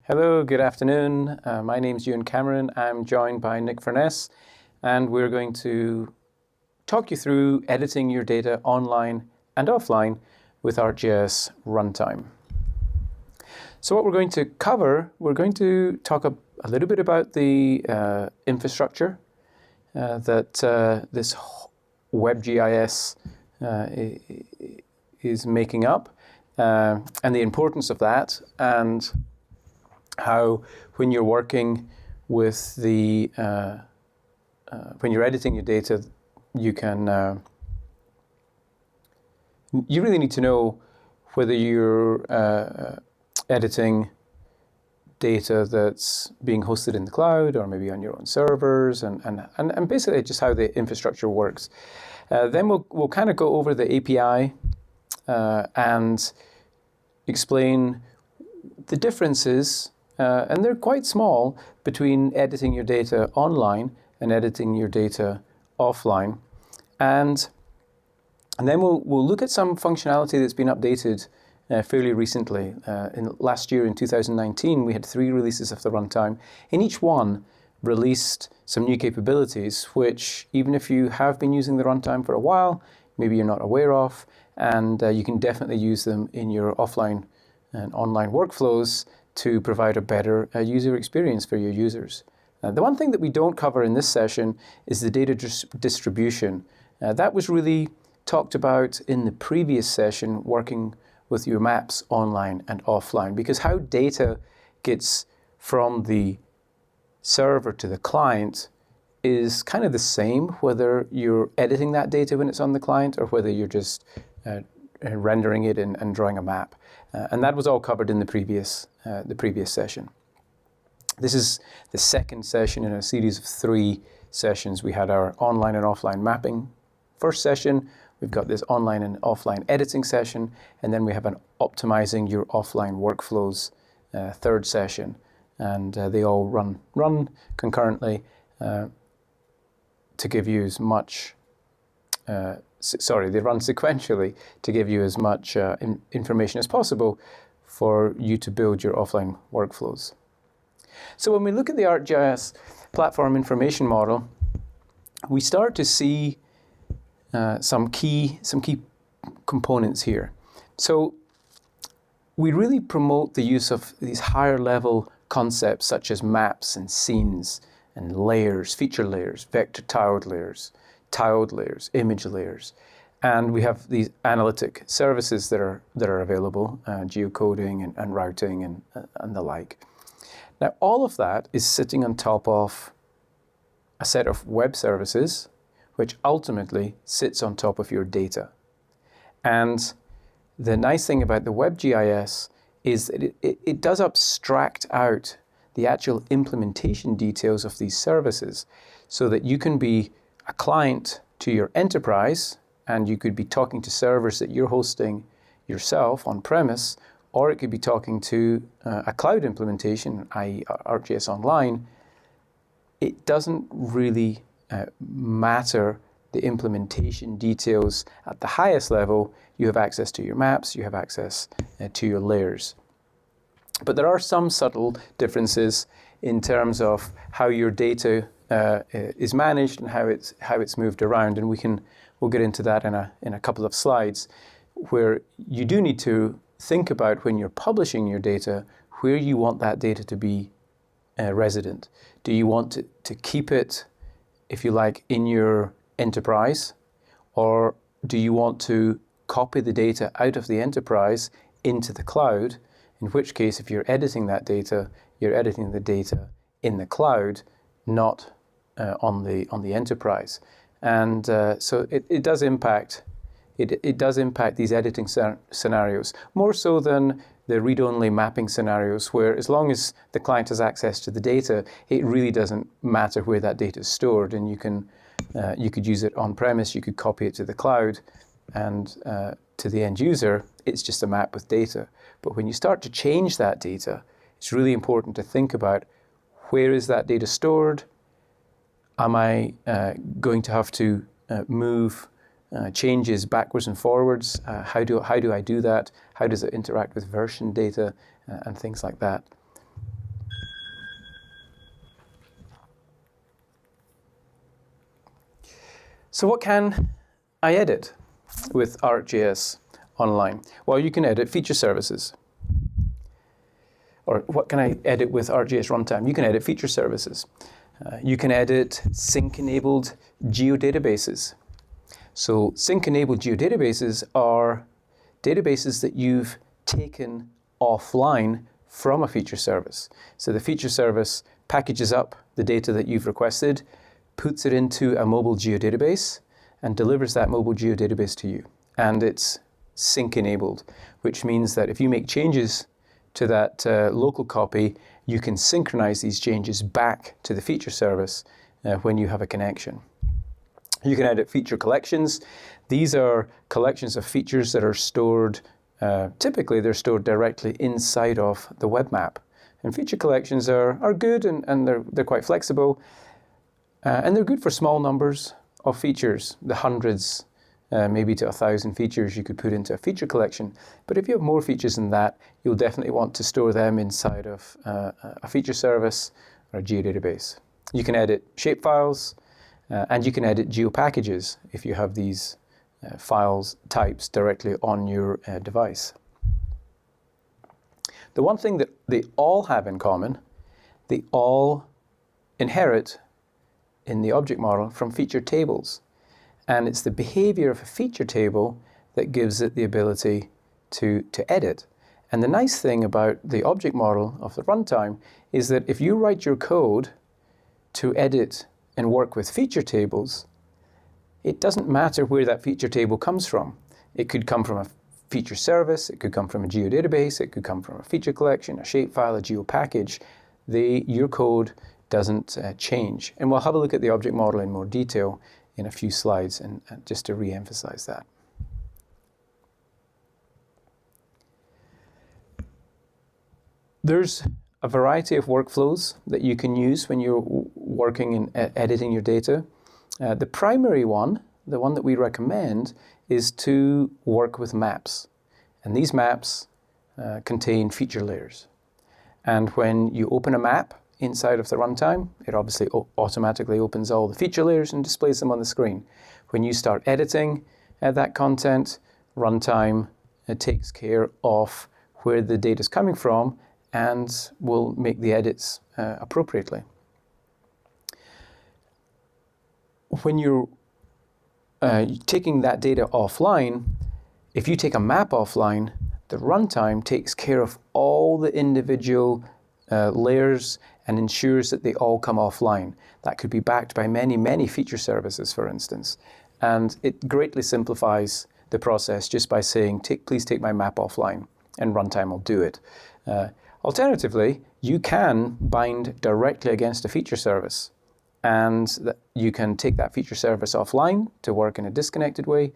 Hello, good afternoon. My name's Ewan Cameron. I'm joined by Nick Furness, and we're going to talk you through editing your data online and offline with ArcGIS Runtime. So what we're going to cover, we're going to talk a little bit about the infrastructure that this WebGIS is making up, and the importance of that, and how when you're working with the, when you're editing your data, you can, you really need to know whether you're editing data that's being hosted in the cloud or maybe on your own servers, and basically just how the infrastructure works. Then we'll kind of go over the API and explain the differences, and they're quite small, between editing your data online and editing your data offline. And then we'll look at some functionality that's been updated fairly recently. Last year in 2019, we had 3 releases of the runtime, and each one released some new capabilities, which even if you have been using the runtime for a while, maybe you're not aware of, and you can definitely use them in your offline and online workflows to provide a better user experience for your users. The one thing that we don't cover in this session is the data distribution. That was really talked about in the previous session, working with your maps online and offline, because how data gets from the server to the client is kind of the same, whether you're editing that data when it's on the client or whether you're just rendering it and drawing a map. And that was all covered in the previous session. This is the second session in a series of 3 sessions. We had our online and offline mapping first session. We've got this online and offline editing session, and then we have an optimizing your offline workflows third session. And they all run concurrently to give you as much, they run sequentially to give you as much information as possible for you to build your offline workflows. So when we look at the ArcGIS platform information model, we start to see some key components here. So we really promote the use of these higher level concepts such as maps and scenes and layers, feature layers, vector tiled layers, image layers. And we have these analytic services that are available, geocoding and routing and the like. Now, all of that is sitting on top of a set of web services, which ultimately sits on top of your data. And the nice thing about the WebGIS is that it does abstract out the actual implementation details of these services so that you can be a client to your enterprise, and you could be talking to servers that you're hosting yourself on premise, or it could be talking to a cloud implementation, i.e. ArcGIS Online. It doesn't really matter the implementation details at the highest level. You have access to your maps, you have access to your layers. But there are some subtle differences in terms of how your data is managed and how it's moved around, and we'll get into that in a couple of slides, where you do need to think about, when you're publishing your data, where you want that data to be resident. Do you want to keep it, if you like, in your enterprise, or do you want to copy the data out of the enterprise into the cloud? In which case, if you're editing that data, you're editing the data in the cloud, not on the enterprise. And so it does impact these editing scenarios, more so than the read-only mapping scenarios, where as long as the client has access to the data, it really doesn't matter where that data is stored, and you could use it on-premise, you could copy it to the cloud, and to the end user, it's just a map with data. But when you start to change that data, it's really important to think about, where is that data stored? Am I going to have to move changes backwards and forwards? How do I do that? How does it interact with version data and things like that? So what can I edit with ArcGIS Online? Well, you can edit feature services. Or what can I edit with ArcGIS Runtime? You can edit feature services. You can edit sync-enabled geodatabases. So sync-enabled geodatabases are databases that you've taken offline from a feature service. So the feature service packages up the data that you've requested, puts it into a mobile geodatabase, and delivers that mobile geodatabase to you. And it's sync-enabled, which means that if you make changes to that local copy, you can synchronize these changes back to the feature service when you have a connection. You can edit feature collections. These are collections of features that are stored, typically they're stored directly inside of the web map. And feature collections are good and they're quite flexible. And they're good for small numbers of features, the hundreds, maybe to 1,000 features you could put into a feature collection. But if you have more features than that, you'll definitely want to store them inside of a feature service or a geodatabase. You can edit shapefiles, and you can edit geopackages if you have these files types directly on your device. The one thing that they all have in common, they all inherit in the object model from feature tables. And it's the behavior of a feature table that gives it the ability to edit. And the nice thing about the object model of the runtime is that if you write your code to edit and work with feature tables, it doesn't matter where that feature table comes from. It could come from a feature service, it could come from a geodatabase, it could come from a feature collection, a shapefile, a geopackage. Your code doesn't change. And we'll have a look at the object model in more detail in a few slides, and just to re-emphasize that. There's a variety of workflows that you can use when you're working and editing your data. The primary one, the one that we recommend, is to work with maps. And these maps contain feature layers. And when you open a map inside of the runtime, it obviously automatically opens all the feature layers and displays them on the screen. When you start editing that content, runtime takes care of where the data is coming from and will make the edits appropriately. When you're taking that data offline, if you take a map offline, the runtime takes care of all the individual layers and ensures that they all come offline. That could be backed by many, many feature services, for instance. And it greatly simplifies the process just by saying, please take my map offline, and runtime will do it. Alternatively, you can bind directly against a feature service, and you can take that feature service offline to work in a disconnected way.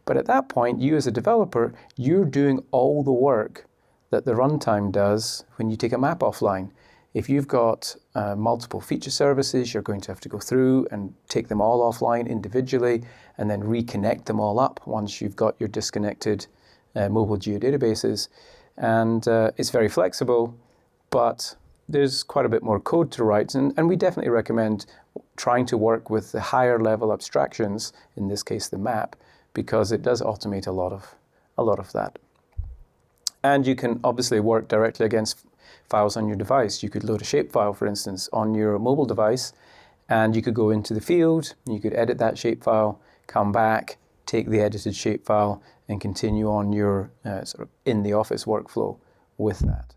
But at that point, you as a developer, you're doing all the work that the runtime does when you take a map offline. If you've got multiple feature services, you're going to have to go through and take them all offline individually and then reconnect them all up once you've got your disconnected mobile geodatabases. And it's very flexible, but there's quite a bit more code to write. And we definitely recommend trying to work with the higher level abstractions, in this case the map, because it does automate a lot of that. And you can obviously work directly against files on your device. You could load a shapefile, for instance, on your mobile device, and you could go into the field, you could edit that shapefile, come back, take the edited shapefile, and continue on your sort of in-the-office workflow with that.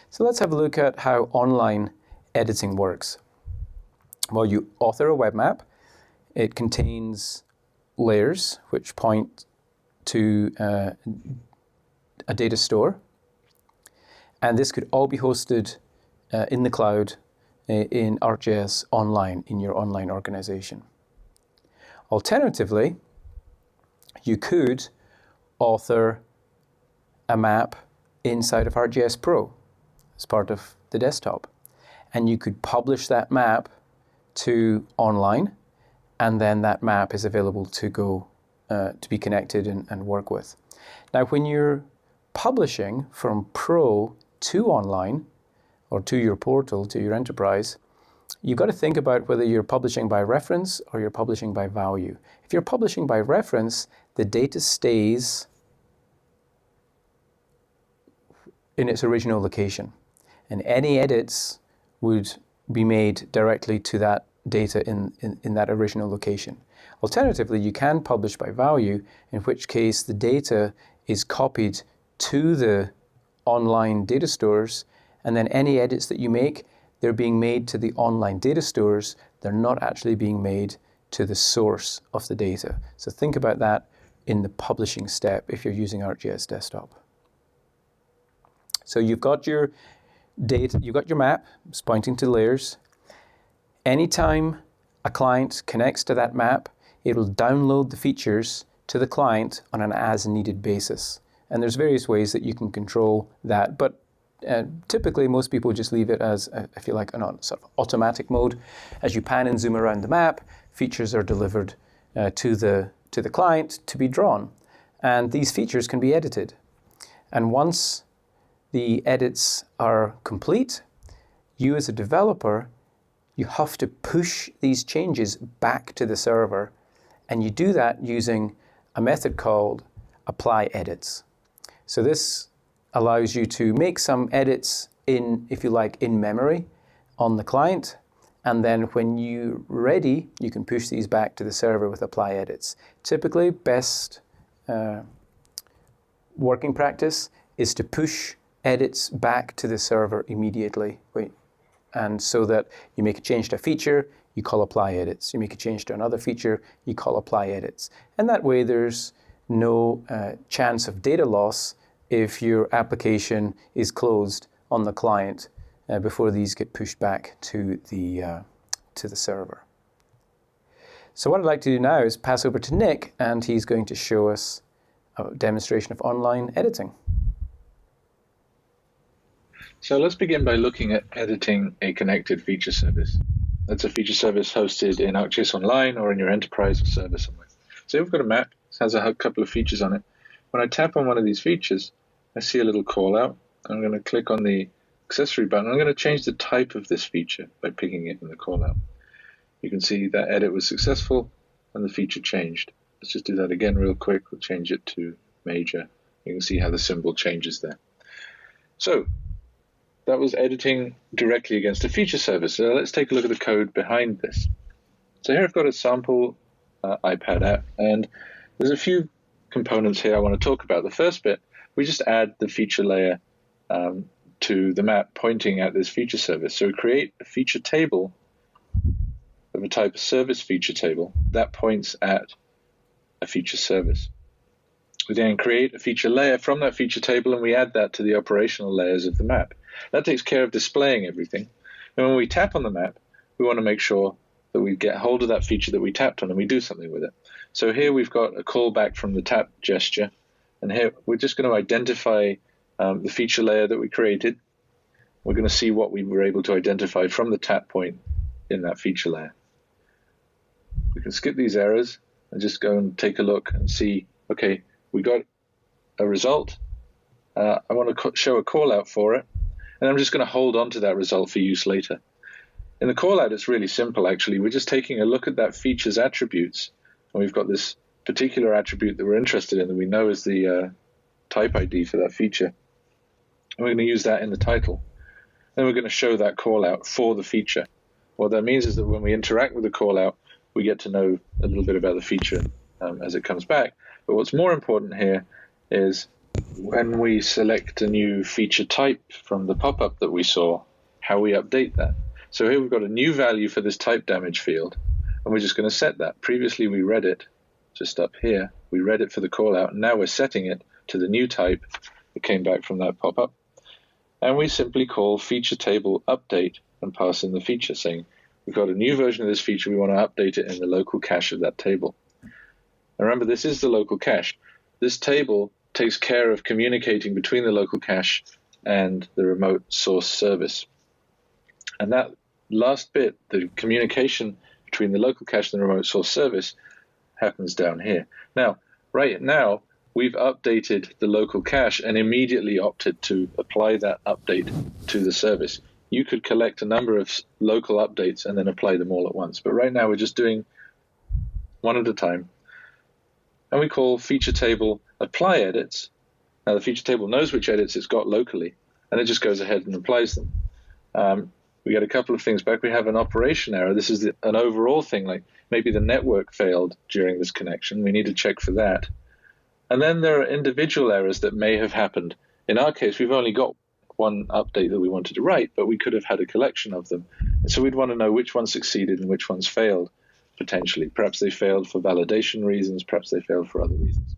So let's have a look at how online editing works. Well, you author a web map. It contains layers which point to a data store, and this could all be hosted in the cloud in ArcGIS Online in your online organization. Alternatively, you could author a map inside of ArcGIS Pro as part of the desktop, and you could publish that map to online, and then that map is available to go to be connected and work with. Now, when you're publishing from Pro to online, or to your portal, to your enterprise, you've got to think about whether you're publishing by reference or you're publishing by value. If you're publishing by reference, the data stays in its original location, and any edits would be made directly to that data in that original location. Alternatively, you can publish by value, in which case the data is copied to the online data stores, and then any edits that you make, they're being made to the online data stores. They're not actually being made to the source of the data. So think about that in the publishing step if you're using ArcGIS Desktop. So you've got your data, you've got your map, it's pointing to layers. Anytime a client connects to that map, it will download the features to the client on an as-needed basis. And there's various ways that you can control that, but typically most people just leave it as, if you like, an sort of automatic mode. As you pan and zoom around the map, features are delivered to the client to be drawn. And these features can be edited. And once the edits are complete, you as a developer, you have to push these changes back to the server. And you do that using a method called apply edits. So this allows you to make some edits in, if you like, in memory on the client. And then when you're ready, you can push these back to the server with apply edits. Typically, best working practice is to push edits back to the server immediately. And so that you make a change to a feature, you call apply edits. You make a change to another feature, you call apply edits. And that way there's no chance of data loss if your application is closed on the client before these get pushed back to the server. So what I'd like to do now is pass over to Nick, and he's going to show us a demonstration of online editing. So let's begin by looking at editing a connected feature service. That's a feature service hosted in ArcGIS Online or in your enterprise or server somewhere. So we've got a map, it has a couple of features on it. When I tap on one of these features, I see a little call out. I'm going to click on the accessory button. I'm going to change the type of this feature by picking it in the call out. You can see that edit was successful and the feature changed. Let's just do that again real quick. We'll change it to major. You can see how the symbol changes there. So that was editing directly against a feature service. So let's take a look at the code behind this. So here I've got a sample iPad app, and there's a few components here I want to talk about. The first bit, we just add the feature layer to the map pointing at this feature service. So we create a feature table of a type of service feature table that points at a feature service. We then create a feature layer from that feature table, and we add that to the operational layers of the map. That takes care of displaying everything. And when we tap on the map, we want to make sure that we get hold of that feature that we tapped on and we do something with it. So here we've got a callback from the tap gesture. And here we're just going to identify the feature layer that we created. We're going to see what we were able to identify from the tap point in that feature layer. We can skip these errors and just go and take a look and see, okay, we got a result. I want to show a call out for it. And I'm just going to hold on to that result for use later. In the call out, it's really simple, actually. We're just taking a look at that feature's attributes. And we've got this particular attribute that we're interested in that we know is the type ID for that feature. And we're going to use that in the title. Then we're going to show that call out for the feature. What that means is that when we interact with the call out, we get to know a little bit about the feature as it comes back. But what's more important here is when we select a new feature type from the pop-up that we saw, how we update that. So here we've got a new value for this type damage field, and we're just going to set that. Previously we read it just up here. We read it for the call out, and now we're setting it to the new type that came back from that pop-up. And we simply call feature table update and pass in the feature, saying we've got a new version of this feature, we want to update it in the local cache of that table. Now remember, this is the local cache. This table takes care of communicating between the local cache and the remote source service. And that last bit, the communication between the local cache and the remote source service, happens down here. Now, right now, we've updated the local cache and immediately opted to apply that update to the service. you could collect a number of local updates and then apply them all at once. But right now we're just doing one at a time. And we call feature table apply edits. Now the feature table knows which edits it's got locally, and it just goes ahead and applies them. We get a couple of things back. We have an operation error. This is an overall thing, like maybe the network failed during this connection. We need to check for that. And then there are individual errors that may have happened. In our case, we've only got one update that we wanted to write, but we could have had a collection of them. And so we'd want to know which ones succeeded and which ones failed, potentially. Perhaps they failed for validation reasons, perhaps they failed for other reasons.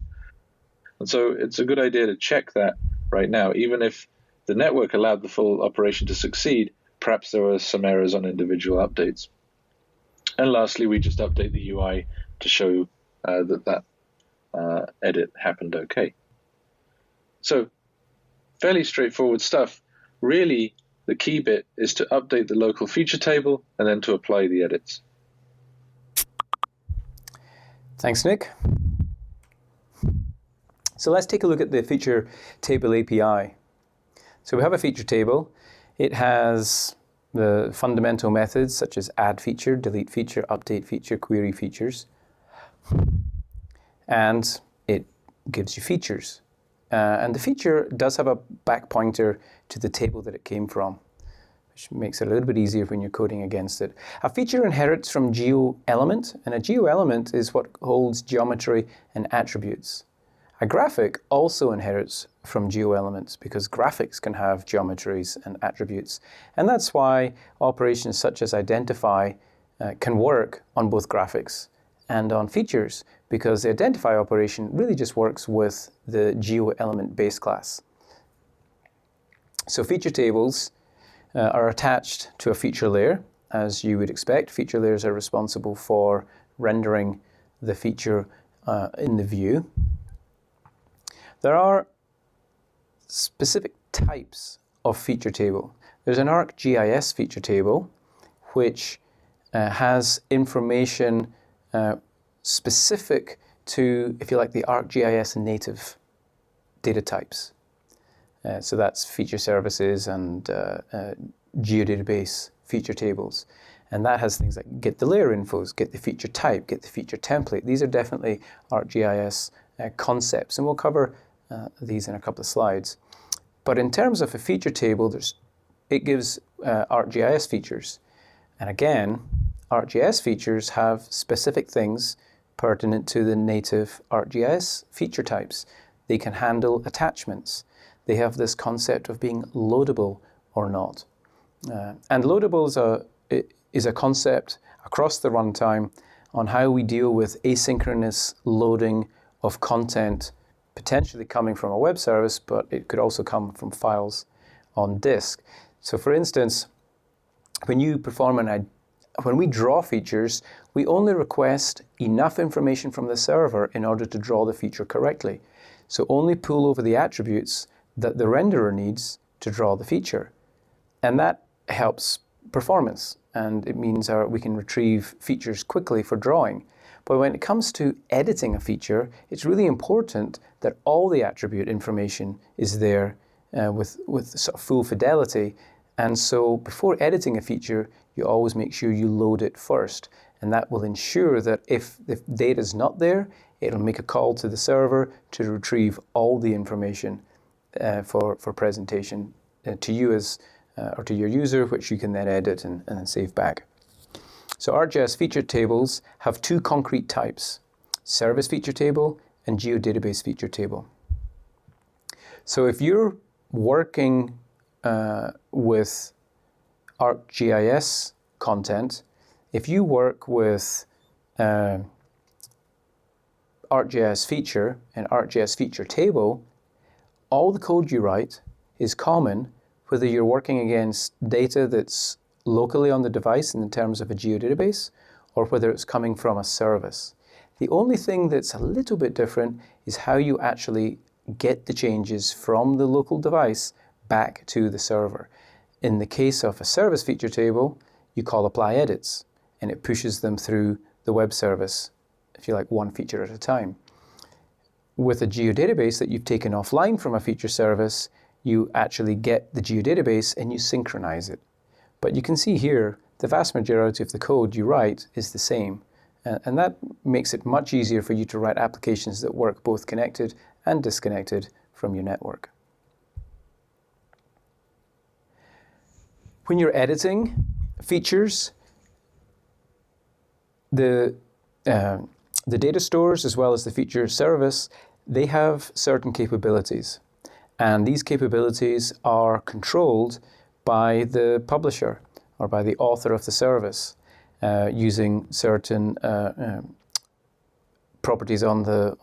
And so it's a good idea to check that right now. Even if the network allowed the full operation to succeed, perhaps there were some errors on individual updates. And lastly, we just update the UI to show that edit happened okay. So fairly straightforward stuff. Really, the key bit is to update the local feature table and then to apply the edits. Thanks, Nick. So let's take a look at the feature table API. So we have a feature table. It has the fundamental methods such as add feature, delete feature, update feature, query features. And it gives you features. And the feature does have a back pointer to the table that it came from, which makes it a little bit easier when you're coding against it. A feature inherits from GeoElement, and a GeoElement is what holds geometry and attributes. A graphic also inherits from GeoElements because graphics can have geometries and attributes. And that's why operations such as identify can work on both graphics and on features, because the identify operation really just works with the GeoElement base class. So feature tables are attached to a feature layer, as you would expect. Feature layers are responsible for rendering the feature in the view. There are specific types of feature table. There's an ArcGIS feature table, which has information specific to, if you like, the ArcGIS native data types. So that's feature services and geodatabase feature tables. And that has things like get the layer infos, get the feature type, get the feature template. These are definitely ArcGIS concepts, and we'll cover these in a couple of slides. But in terms of a feature table, it gives ArcGIS features. And again, ArcGIS features have specific things pertinent to the native ArcGIS feature types. They can handle attachments. They have this concept of being loadable or not. And loadable is a concept across the runtime on how we deal with asynchronous loading of content, potentially coming from a web service, but it could also come from files on disk. So for instance, when we draw features, we only request enough information from the server in order to draw the feature correctly. So only pull over the attributes that the renderer needs to draw the feature. And that helps performance, and it means we can retrieve features quickly for drawing. But when it comes to editing a feature, it's really important that all the attribute information is there with sort of full fidelity. And so before editing a feature, you always make sure you load it first. And that will ensure that if the data is not there, it'll make a call to the server to retrieve all the information for presentation to you or to your user, which you can then edit and then save back. So ArcGIS feature tables have two concrete types: service feature table and geodatabase feature table. So if you're working with ArcGIS content, if you work with ArcGIS feature and ArcGIS feature table, all the code you write is common, whether you're working against data that's locally on the device in terms of a geodatabase, or whether it's coming from a service. The only thing that's a little bit different is how you actually get the changes from the local device back to the server. In the case of a service feature table, you call apply edits, and it pushes them through the web service, if you like, one feature at a time. With a geodatabase that you've taken offline from a feature service, you actually get the geodatabase and you synchronize it. But you can see here, the vast majority of the code you write is the same. And that makes it much easier for you to write applications that work both connected and disconnected from your network. When you're editing features, the data stores as well as the feature service, they have certain capabilities. And these capabilities are controlled by the publisher or by the author of the service using certain properties on the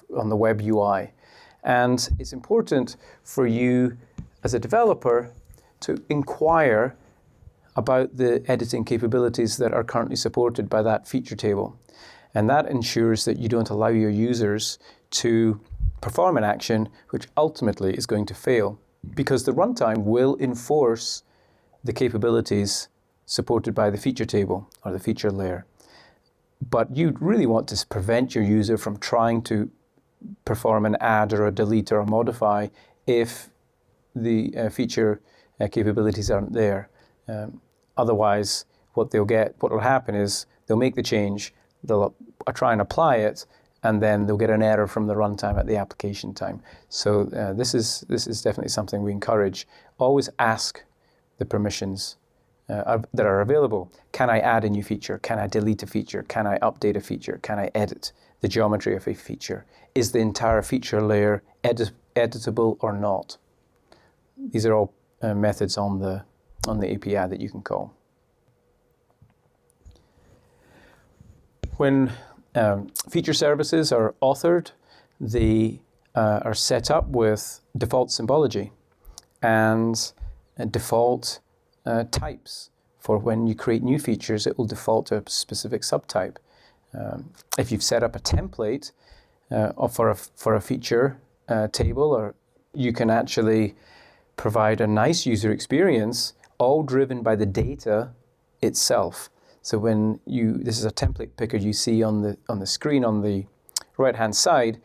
web UI. And it's important for you as a developer to inquire about the editing capabilities that are currently supported by that feature table. And that ensures that you don't allow your users to perform an action which ultimately is going to fail, because the runtime will enforce the capabilities supported by the feature table or the feature layer. But you really want to prevent your user from trying to perform an add or a delete or a modify if the feature capabilities aren't there. Otherwise, what will happen is they'll make the change, they'll try and apply it, and then they'll get an error from the runtime at the application time. So this is definitely something we encourage. Always ask the permissions that are available. Can I add a new feature? Can I delete a feature? Can I update a feature? Can I edit the geometry of a feature? Is the entire feature layer editable or not? These are all methods on the API that you can call. When feature services are authored, they are set up with default symbology and default types. For when you create new features, it will default to a specific subtype. If you've set up a template for a feature table, or you can actually provide a nice user experience, all driven by the data itself. So when this is a template picker you see on the screen on the right-hand side,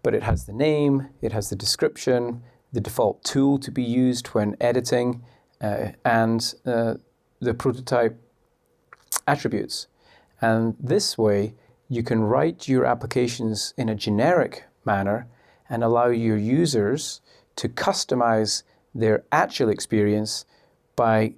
but it has the name, it has the description, the default tool to be used when editing, and the prototype attributes. And this way, you can write your applications in a generic manner and allow your users to customize their actual experience by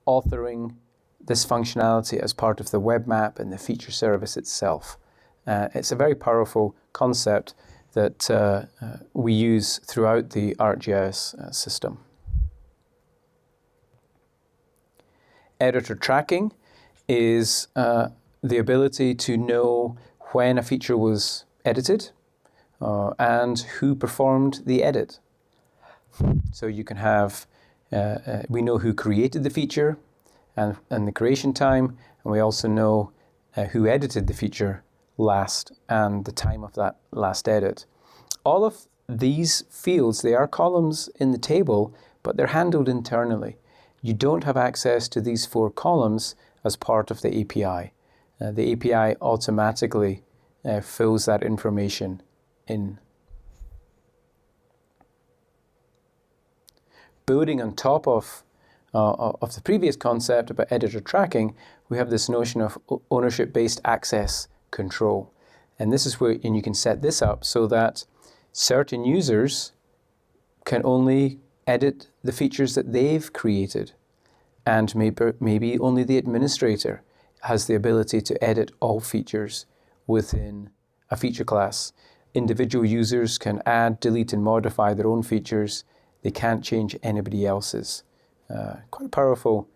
authoring this functionality as part of the web map and the feature service itself. It's a very powerful concept that we use throughout the ArcGIS system. Editor tracking is the ability to know when a feature was edited and who performed the edit. So you can have, we know who created the feature and the creation time, and we also know who edited the feature last and the time of that last edit. All of these fields, they are columns in the table, but they're handled internally. You don't have access to these 4 columns as part of the API. The API automatically fills that information in. Building on top of the previous concept about editor tracking, we have this notion of ownership-based access control. And this is where, and you can set this up so that certain users can only edit the features that they've created. And maybe only the administrator has the ability to edit all features within a feature class. Individual users can add, delete, and modify their own features. They can't change anybody else's. Quite a powerful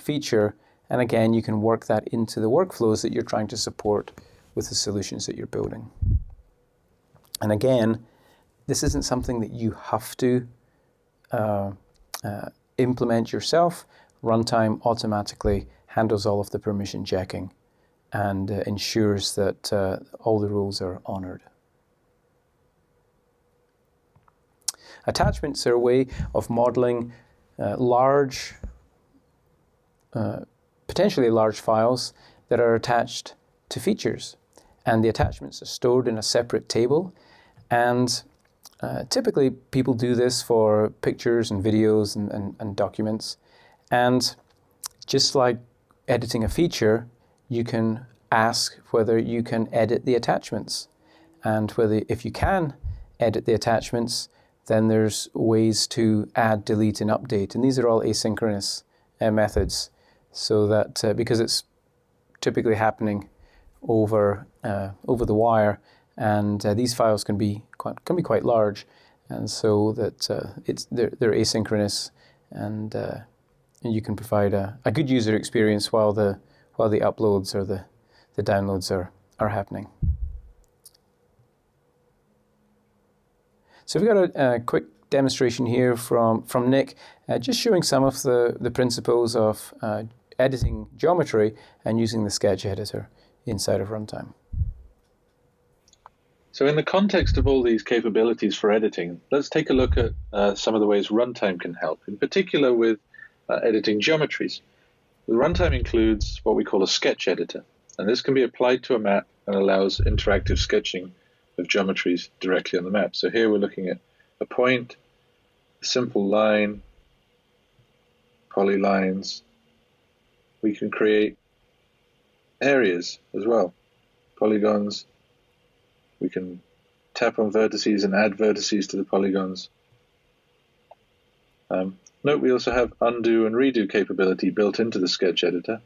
feature. And again, you can work that into the workflows that you're trying to support with the solutions that you're building. And again, this isn't something that you have to implement yourself. Runtime automatically handles all of the permission checking and ensures that all the rules are honored. Attachments are a way of modeling large, potentially large files that are attached to features. And the attachments are stored in a separate table. And typically people do this for pictures and videos and documents. And just like editing a feature, you can ask whether you can edit the attachments. And whether, if you can edit the attachments, then there's ways to add, delete, and update. And these are all asynchronous methods, so that because it's typically happening over the wire, and these files can be quite large, and so that they're asynchronous, and you can provide a good user experience while the uploads or the downloads are happening. So we've got a quick demonstration here from Nick, just showing some of the principles of editing geometry and using the sketch editor inside of Runtime. So in the context of all these capabilities for editing, let's take a look at some of the ways Runtime can help, in particular with editing geometries. The Runtime includes what we call a sketch editor, and this can be applied to a map and allows interactive sketching of geometries directly on the map. So here we're looking at a point, a simple line, polylines. We can create areas as well, polygons. We can tap on vertices and add vertices to the polygons. Note we also have undo and redo capability built into the sketch editor.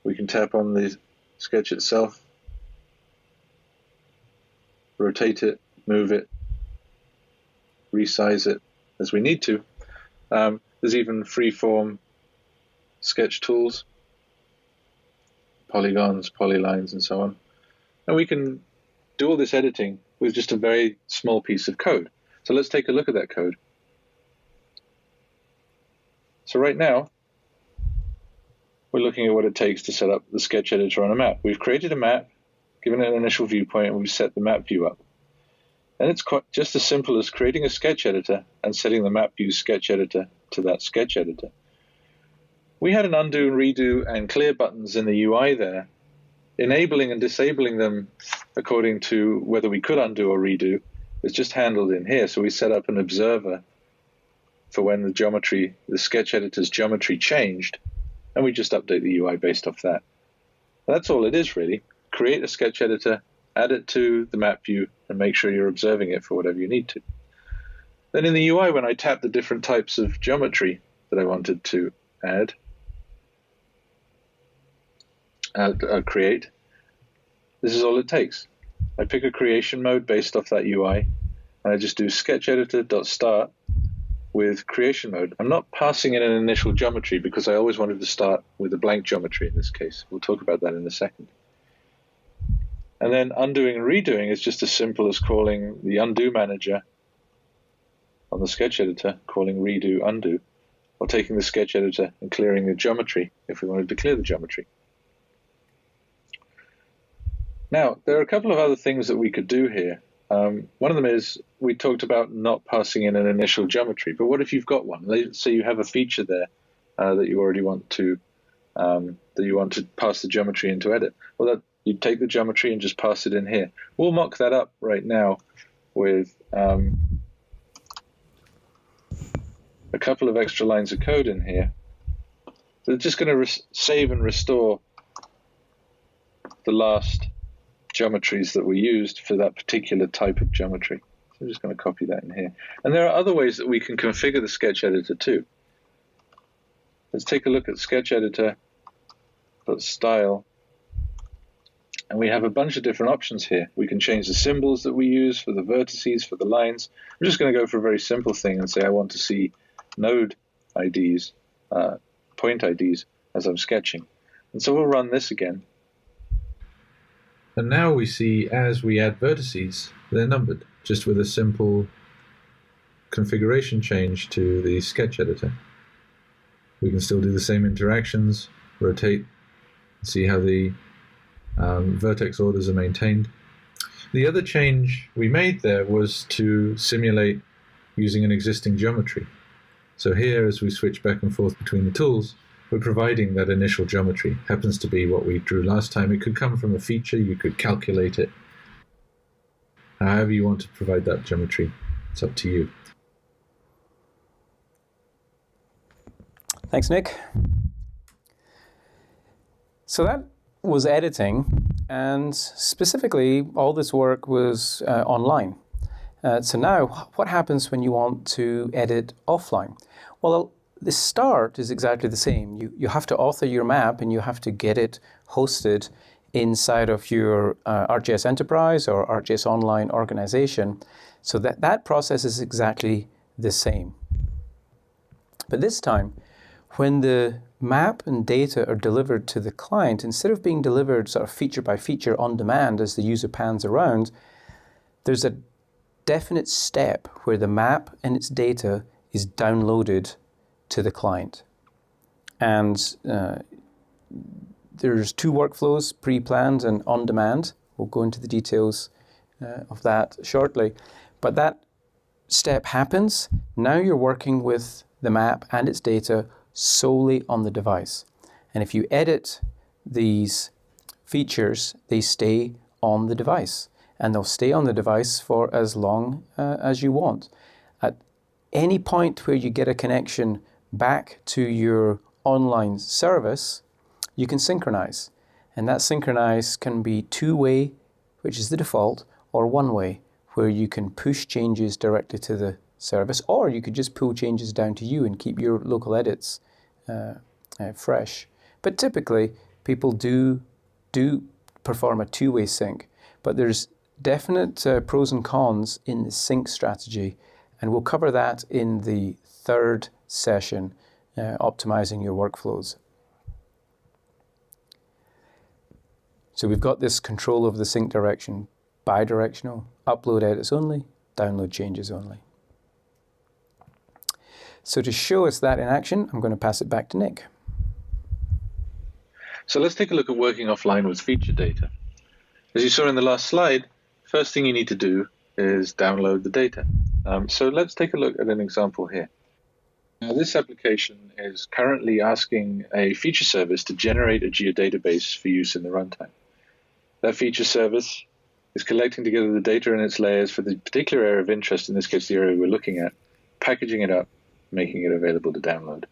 We can tap on the sketch itself, rotate it, move it, resize it as we need to. There's even free-form sketch tools, polygons, polylines, and so on. And we can do all this editing with just a very small piece of code. So let's take a look at that code. So right now, we're looking at what it takes to set up the sketch editor on a map. We've created a map, given it an initial viewpoint, and we've set the map view up. And it's just as simple as creating a sketch editor and setting the map view sketch editor to that sketch editor. We had an undo and redo and clear buttons in the UI there, enabling and disabling them according to whether we could undo or redo is just handled in here. So we set up an observer for when the sketch editor's geometry changed, and we just update the UI based off that. That's all it is really. Create a sketch editor, add it to the map view, and make sure you're observing it for whatever you need to. Then in the UI, when I tap the different types of geometry that I wanted to add, create, this is all it takes. I pick a creation mode based off that UI, and I just do sketch editor.start with creation mode. I'm not passing in an initial geometry because I always wanted to start with a blank geometry in this case. We'll talk about that in a second. And then undoing and redoing is just as simple as calling the undo manager on the sketch editor, calling redo undo, or taking the sketch editor and clearing the geometry if we wanted to clear the geometry. Now, there are a couple of other things that we could do here. One of them is we talked about not passing in an initial geometry, but what if you've got one? Let's say you have a feature there that you already want to pass the geometry into edit. Well, you take the geometry and just pass it in here. We'll mock that up right now with a couple of extra lines of code in here. So it's just going to save and restore the last geometries that we used for that particular type of geometry. So I'm just going to copy that in here. And there are other ways that we can configure the sketch editor too. Let's take a look at sketch editor.style. And we have a bunch of different options here. We can change the symbols that we use for the vertices, for the lines. I'm just going to go for a very simple thing and say I want to see node IDs, point IDs as I'm sketching. And so we'll run this again. And now we see as we add vertices, they're numbered, just with a simple configuration change to the sketch editor. We can still do the same interactions, rotate, see how the vertex orders are maintained. The other change we made there was to simulate using an existing geometry. So here, as we switch back and forth between the tools, we're providing that initial geometry. Happens to be what we drew last time. It could come from a feature, you could calculate it. However you want to provide that geometry, it's up to you. Thanks, Nick. So that was editing, and specifically, all this work was online. So now, what happens when you want to edit offline? Well, the start is exactly the same. You have to author your map, and you have to get it hosted inside of your ArcGIS Enterprise or ArcGIS Online organization. So that process is exactly the same. But this time, when the map and data are delivered to the client, instead of being delivered sort of feature by feature on demand as the user pans around, there's a definite step where the map and its data is downloaded to the client. And there's two workflows, pre-planned and on-demand. We'll go into the details of that shortly. But that step happens. Now you're working with the map and its data solely on the device. And if you edit these features, they stay on the device. And they'll stay on the device for as long as you want. At any point where you get a connection back to your online service, you can synchronize. And that synchronize can be two-way, which is the default, or one-way, where you can push changes directly to the service, or you could just pull changes down to you and keep your local edits fresh. But typically, people do perform a two-way sync, but there's definite pros and cons in the sync strategy, and we'll cover that in the third session, optimizing your workflows. So we've got this control of the sync direction, bidirectional, upload edits only, download changes only. So to show us that in action, I'm going to pass it back to Nick. So let's take a look at working offline with feature data. As you saw in the last slide, first thing you need to do is download the data. So let's take a look at an example here. Now, this application is currently asking a feature service to generate a geodatabase for use in the runtime. That feature service is collecting together the data in its layers for the particular area of interest, in this case the area we're looking at, packaging it up, making it available to download.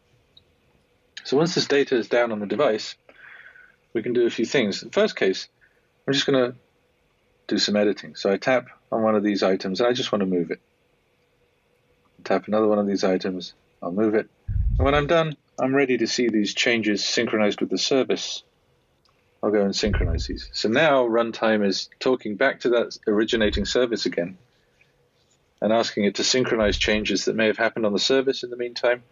So once this data is down on the device, we can do a few things. In the first case, I'm just going to do some editing. So I tap on one of these items and I just want to move it. Tap another one of these items, I'll move it. And when I'm done, I'm ready to see these changes synchronized with the service. I'll go and synchronize these. So now runtime is talking back to that originating service again and asking it to synchronize changes that may have happened on the service in the meantime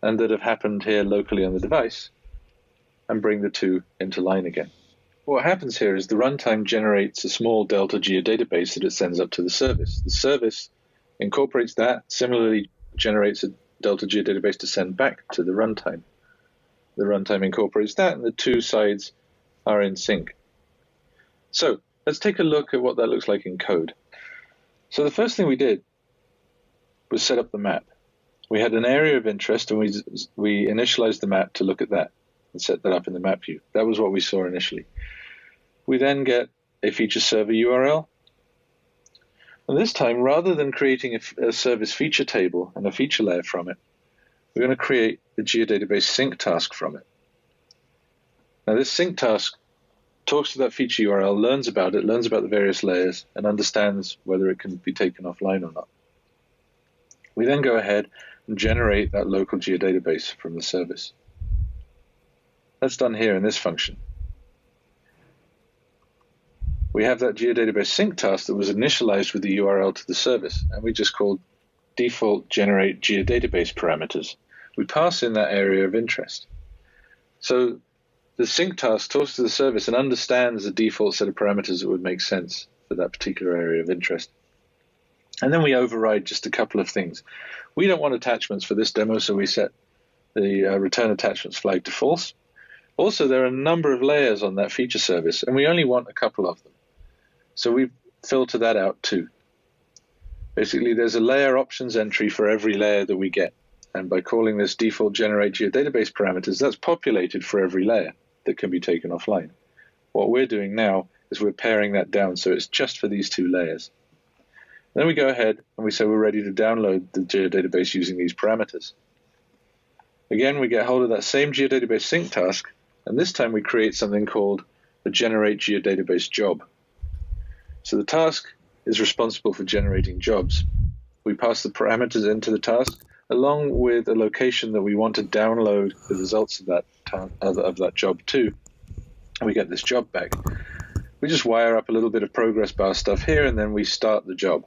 and that have happened here locally on the device, and bring the two into line again. What happens here is the runtime generates a small Delta geodatabase that it sends up to the service. The service incorporates that, similarly generates a Delta geodatabase to send back to the runtime. The runtime incorporates that, and the two sides are in sync. So let's take a look at what that looks like in code. So the first thing we did was set up the map. We had an area of interest, and we initialized the map to look at that and set that up in the map view. That was what we saw initially. We then get a feature server URL. And this time, rather than creating a service feature table and a feature layer from it, we're going to create a geodatabase sync task from it. Now this sync task talks to that feature URL, learns about the various layers, and understands whether it can be taken offline or not. We then go ahead and generate that local geodatabase from the service. That's done here in this function. We have that geodatabase sync task that was initialized with the URL to the service, and we just called default generate geodatabase parameters. We pass in that area of interest. So the sync task talks to the service and understands the default set of parameters that would make sense for that particular area of interest. And then we override just a couple of things. We don't want attachments for this demo, so we set the return attachments flag to false. Also, there are a number of layers on that feature service, and we only want a couple of them. So we filter that out too. Basically, there's a layer options entry for every layer that we get. And by calling this default generate geodatabase parameters, that's populated for every layer that can be taken offline. What we're doing now is we're paring that down, so it's just for these two layers. Then we go ahead and we say we're ready to download the geodatabase using these parameters. Again, we get hold of that same geodatabase sync task, and this time we create something called the generate geodatabase job. So the task is responsible for generating jobs. We pass the parameters into the task along with a location that we want to download the results of that job to. And we get this job back. We just wire up a little bit of progress bar stuff here, and then we start the job.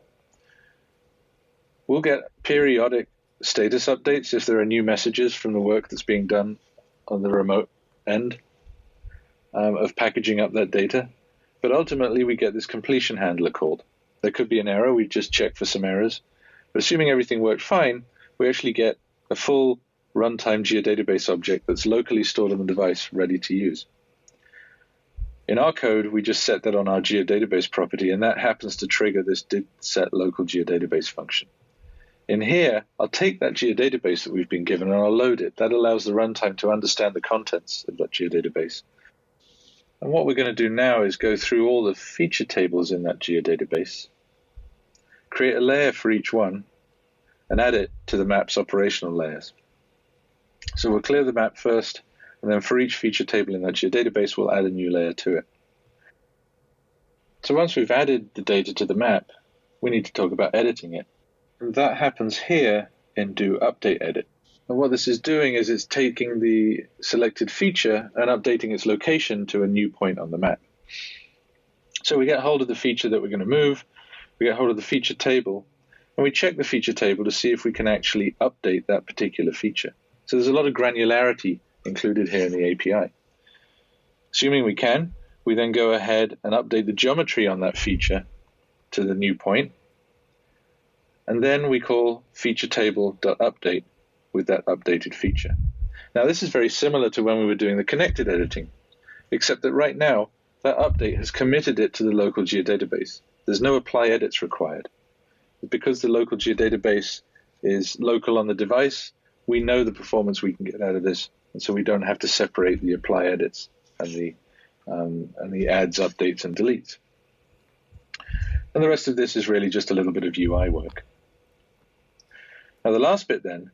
We'll get periodic status updates if there are new messages from the work that's being done on the remote end of packaging up that data. But ultimately, we get this completion handler called. There could be an error. We just check for some errors. But assuming everything worked fine, we actually get a full runtime geodatabase object that's locally stored on the device, ready to use. In our code, we just set that on our geodatabase property, and that happens to trigger this did_set_local_geodatabase function. In here, I'll take that geodatabase that we've been given and I'll load it. That allows the runtime to understand the contents of that geodatabase. And what we're going to do now is go through all the feature tables in that geodatabase, create a layer for each one, and add it to the map's operational layers. So we'll clear the map first, and then for each feature table in that geodatabase, we'll add a new layer to it. So once we've added the data to the map, we need to talk about editing it. And that happens here in do update edit. And what this is doing is it's taking the selected feature and updating its location to a new point on the map. So we get hold of the feature that we're going to move, we get hold of the feature table, and we check the feature table to see if we can actually update that particular feature. So there's a lot of granularity included here in the API. Assuming we can, we then go ahead and update the geometry on that feature to the new point. And then we call featuretable.update with that updated feature. Now this is very similar to when we were doing the connected editing, except that right now that update has committed it to the local geodatabase. There's no apply edits required. Because the local geodatabase is local on the device, we know the performance we can get out of this, and so we don't have to separate the apply edits and the adds, updates, and deletes. And the rest of this is really just a little bit of UI work. Now the last bit then,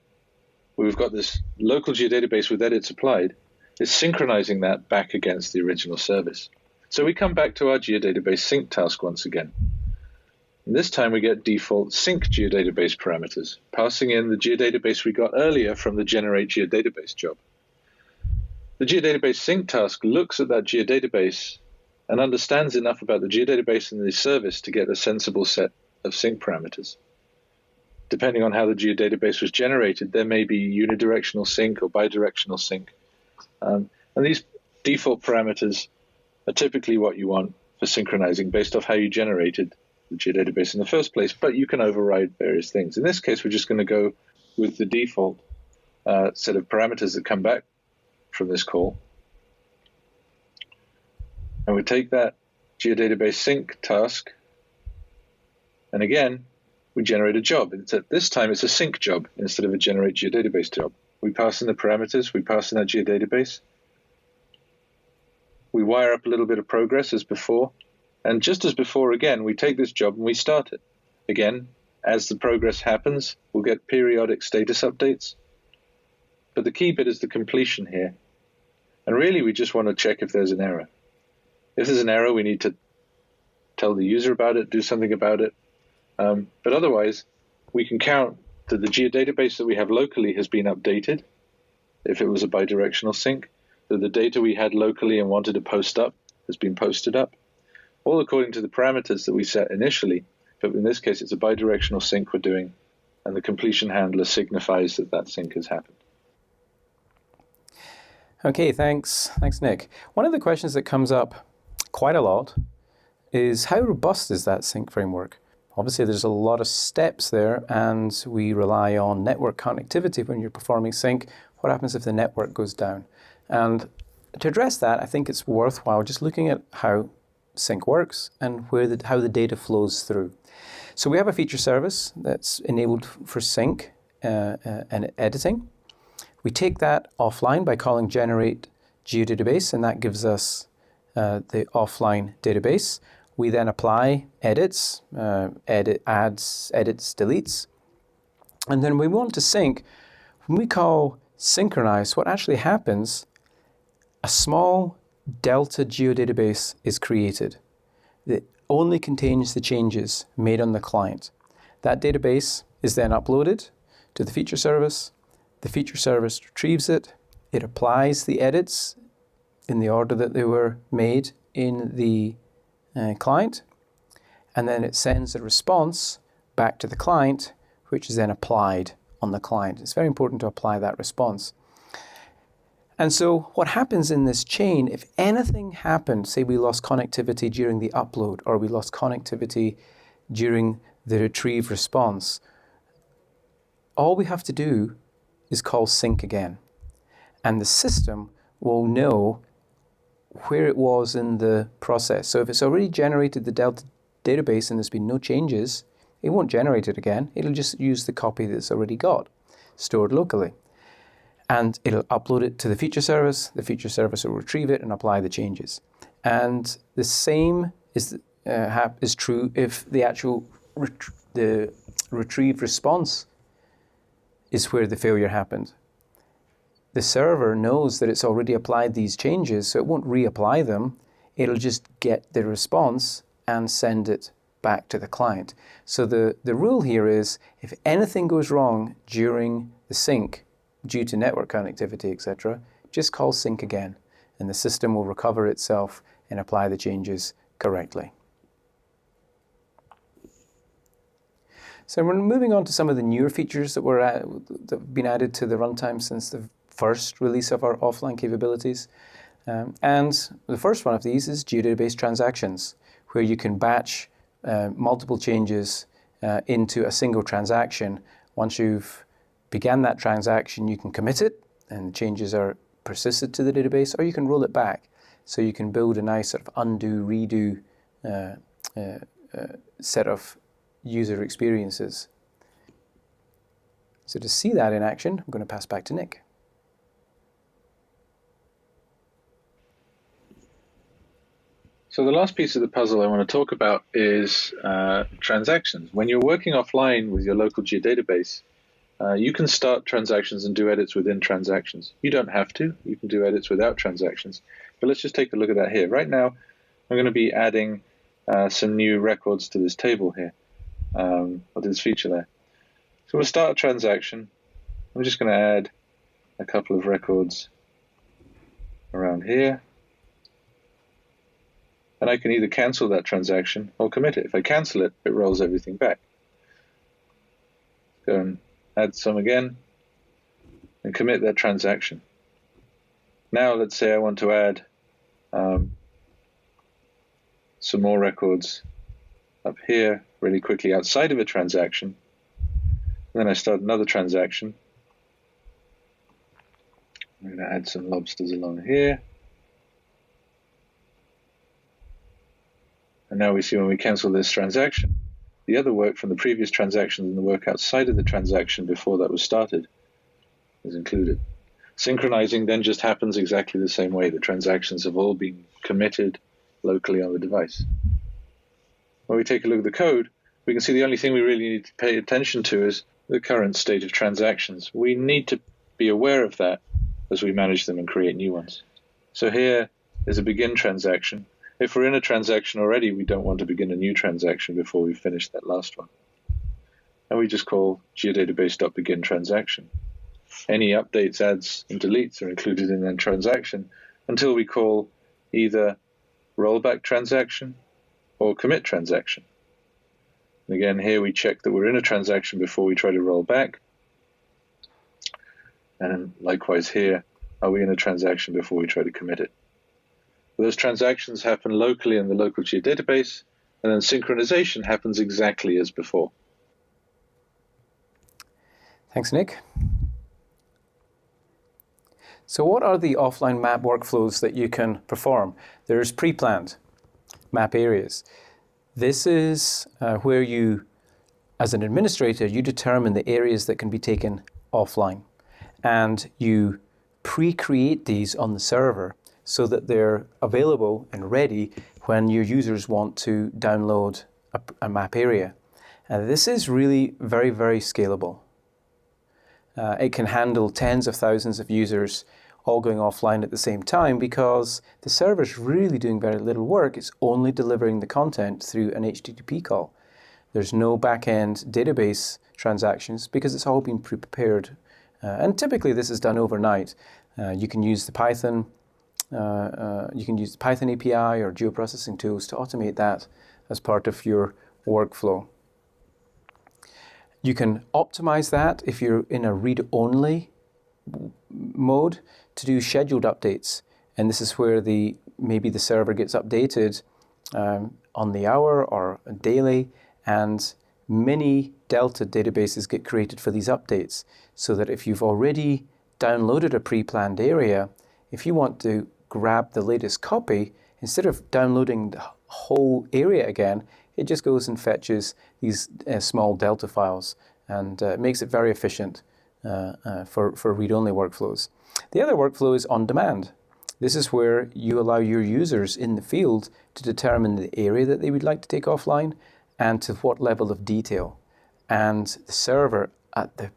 we've got this local geodatabase with edits applied, is synchronizing that back against the original service. So we come back to our geodatabase sync task once again. And this time we get default sync geodatabase parameters, passing in the geodatabase we got earlier from the generate geodatabase job. The geodatabase sync task looks at that geodatabase and understands enough about the geodatabase and the service to get a sensible set of sync parameters. Depending on how the geodatabase was generated, there may be unidirectional sync or bidirectional sync. And these default parameters are typically what you want for synchronizing based off how you generated the geodatabase in the first place, but you can override various things. In this case, we're just going to go with the default set of parameters that come back from this call. And we take that geodatabase sync task, and again, we generate a job. This time it's a sync job instead of a generate geodatabase job. We pass in the parameters, we pass in that geodatabase. We wire up a little bit of progress as before. And just as before, again, we take this job and we start it. Again, as the progress happens, we'll get periodic status updates. But the key bit is the completion here. And really, we just want to check if there's an error. If there's an error, we need to tell the user about it, do something about it. But otherwise, we can count that the geodatabase that we have locally has been updated, if it was a bidirectional sync, that the data we had locally and wanted to post up has been posted up, all according to the parameters that we set initially. But in this case, it's a bidirectional sync we're doing, and the completion handler signifies that that sync has happened. Okay, thanks, Nick. One of the questions that comes up quite a lot is how robust is that sync framework? Obviously, there's a lot of steps there, and we rely on network connectivity when you're performing sync. What happens if the network goes down? And to address that, I think it's worthwhile just looking at how sync works and how the data flows through. So we have a feature service that's enabled for sync and editing. We take that offline by calling generate geodatabase, and that gives us the offline database. We then apply edits, adds, edits, deletes. And then we want to sync. When we call synchronize, what actually happens, a small delta geodatabase is created that only contains the changes made on the client. That database is then uploaded to the feature service. The feature service retrieves it. It applies the edits in the order that they were made in the client, and then it sends a response back to the client, which is then applied on the client. It's very important to apply that response. And so what happens in this chain, if anything happened, say we lost connectivity during the upload, or we lost connectivity during the retrieve response, all we have to do is call sync again. And the system will know where it was in the process. So if it's already generated the Delta database and there's been no changes, it won't generate it again. It'll just use the copy that's already got, stored locally. And it'll upload it to the feature service. The feature service will retrieve it and apply the changes. And the same is true if the actual the retrieve response is where the failure happened. The server knows that it's already applied these changes, so it won't reapply them. It'll just get the response and send it back to the client. So the rule here is, if anything goes wrong during the sync, due to network connectivity, etc., just call sync again, and the system will recover itself and apply the changes correctly. So we're moving on to some of the newer features that have been added to the runtime since the first release of our offline capabilities. And the first one of these is geodatabase transactions, where you can batch multiple changes into a single transaction. Once you've began that transaction, you can commit it, and the changes are persisted to the database, or you can roll it back. So you can build a nice sort of undo, redo set of user experiences. So to see that in action, I'm going to pass back to Nick. So the last piece of the puzzle I want to talk about is transactions. When you're working offline with your local geodatabase, you can start transactions and do edits within transactions. You don't have to. You can do edits without transactions. But let's just take a look at that here. Right now, I'm going to be adding some new records to this table here, or to this feature there. So we'll start a transaction. I'm just going to add a couple of records around here. And I can either cancel that transaction or commit it. If I cancel it, it rolls everything back. Go and add some again and commit that transaction. Now let's say I want to add some more records up here really quickly outside of a transaction. And then I start another transaction. I'm going to add some lobsters along here. And now we see when we cancel this transaction, the other work from the previous transaction and the work outside of the transaction before that was started is included. Synchronizing then just happens exactly the same way. The transactions have all been committed locally on the device. When we take a look at the code, we can see the only thing we really need to pay attention to is the current state of transactions. We need to be aware of that as we manage them and create new ones. So here is a begin transaction. If we're in a transaction already, we don't want to begin a new transaction before we've finished that last one. And we just call geodatabase.begin transaction. Any updates, adds, and deletes are included in that transaction until we call either rollback transaction or commit transaction. And again, here we check that we're in a transaction before we try to roll back. And likewise here, are we in a transaction before we try to commit it? Those transactions happen locally in the local geodatabase, and then synchronization happens exactly as before. Thanks, Nick. So what are the offline map workflows that you can perform? There's pre-planned map areas. This is where you, as an administrator, you determine the areas that can be taken offline, and you pre-create these on the server so that they're available and ready when your users want to download a map area. And this is really very, very scalable. It can handle tens of thousands of users all going offline at the same time because the server's really doing very little work. It's only delivering the content through an HTTP call. There's no back-end database transactions because it's all been pre-prepared. And typically this is done overnight. You can use the Python API or geoprocessing tools to automate that as part of your workflow. You can optimize that if you're in a read-only mode to do scheduled updates. And this is where maybe the server gets updated on the hour or daily, and many Delta databases get created for these updates, so that if you've already downloaded a pre-planned area, if you want to grab the latest copy, instead of downloading the whole area again, it just goes and fetches these small Delta files, and makes it very efficient for read-only workflows. The other workflow is on demand. This is where you allow your users in the field to determine the area that they would like to take offline and to what level of detail. And the server at the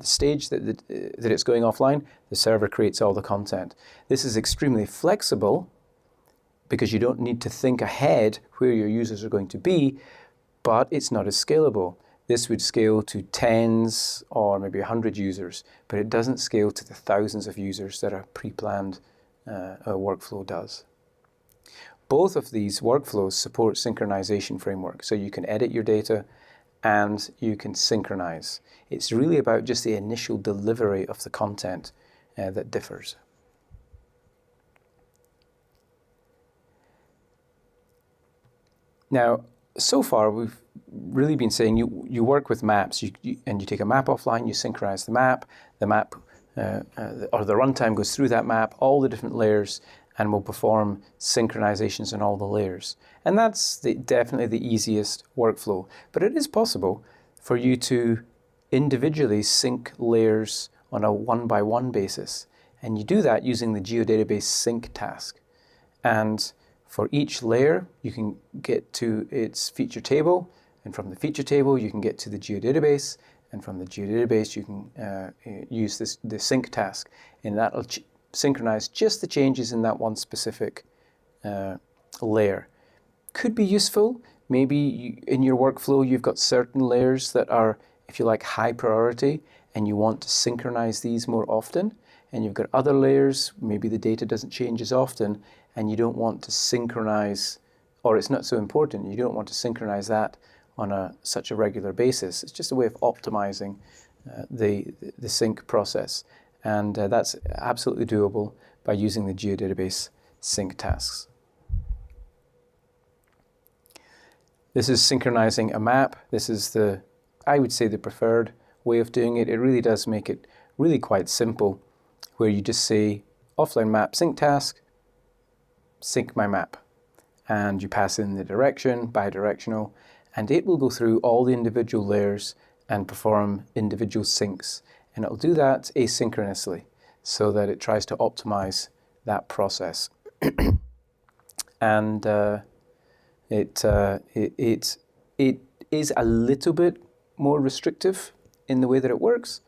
stage that it's going offline, the server creates all the content. This is extremely flexible because you don't need to think ahead where your users are going to be, but it's not as scalable. This would scale to tens or maybe 100 users, but it doesn't scale to the thousands of users that a pre-planned workflow does. Both of these workflows support synchronization framework, so you can edit your data and you can synchronize. It's really about just the initial delivery of the content that differs. Now, so far we've really been saying you work with maps, and you take a map offline, you synchronize the map or the runtime goes through that map, all the different layers, and will perform synchronizations on all the layers. And that's definitely the easiest workflow. But it is possible for you to individually sync layers on a one-by-one basis. And you do that using the geodatabase sync task. And for each layer, you can get to its feature table. And from the feature table, you can get to the geodatabase. And from the geodatabase, you can use the sync task. And that'll synchronize just the changes in that one specific layer. Could be useful. Maybe in your workflow, you've got certain layers that are, if you like, high priority, and you want to synchronize these more often. And you've got other layers, maybe the data doesn't change as often, and you don't want to synchronize, or it's not so important, you don't want to synchronize that on such a regular basis. It's just a way of optimizing the sync process. And that's absolutely doable by using the geodatabase sync tasks. This is synchronizing a map. This is I would say, the preferred way of doing it. It really does make it really quite simple, where you just say offline map sync task, sync my map. And you pass in the direction, bidirectional, and it will go through all the individual layers and perform individual syncs. And it'll do that asynchronously so that it tries to optimize that process. And it is a little bit more restrictive in the way that it works,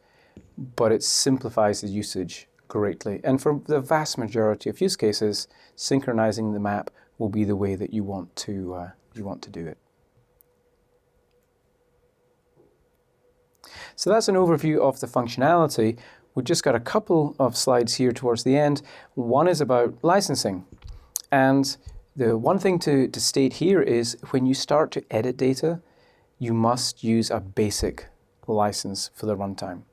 but it simplifies the usage greatly. And for the vast majority of use cases, synchronizing the map will be the way that you want to do it. So that's an overview of the functionality. We've just got a couple of slides here towards the end. One is about licensing. And the one thing to state here is when you start to edit data, you must use a basic license for the runtime.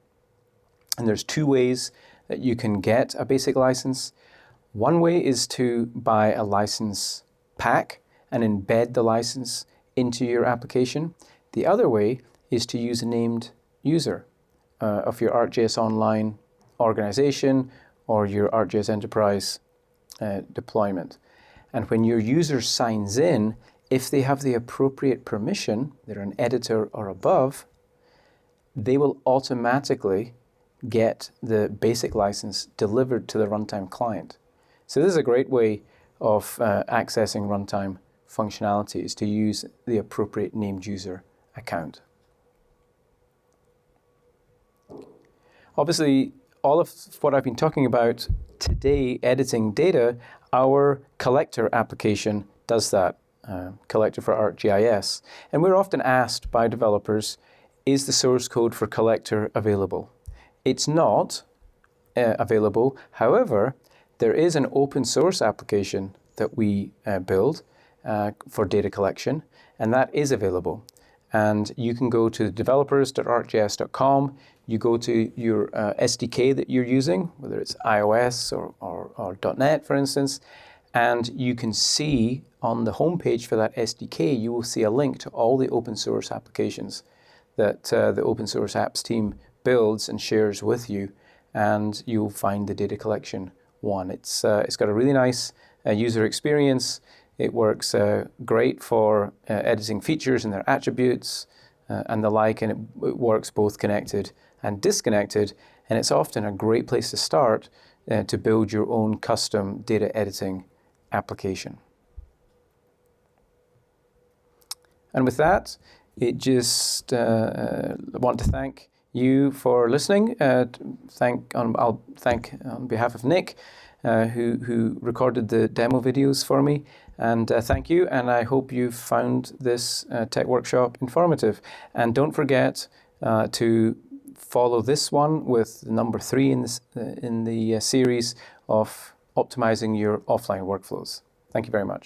And there's two ways that you can get a basic license. One way is to buy a license pack and embed the license into your application. The other way is to use a named user of your ArcGIS Online organization or your ArcGIS Enterprise deployment. And when your user signs in, if they have the appropriate permission, they're an editor or above, they will automatically get the basic license delivered to the runtime client. So this is a great way of accessing runtime functionalities, to use the appropriate named user account. Obviously, all of what I've been talking about today, editing data, our collector application does that, collector for ArcGIS. And we're often asked by developers, is the source code for collector available? It's not available. However, there is an open source application that we build for data collection, and that is available. And you can go to developers.arcgis.com, you go to your SDK that you're using, whether it's iOS or .NET, for instance, and you can see on the homepage for that SDK, you will see a link to all the open source applications that the open source apps team builds and shares with you, and you'll find the data collection one. It's got a really nice user experience. It works great for editing features and their attributes and the like, and it works both connected and disconnected, and it's often a great place to start to build your own custom data editing application. And with that, want to thank you for listening. I'll thank on behalf of Nick, who recorded the demo videos for me. And thank you, and I hope you found this tech workshop informative. And don't forget to follow this one with number 3 in the series of optimizing your offline workflows. Thank you very much.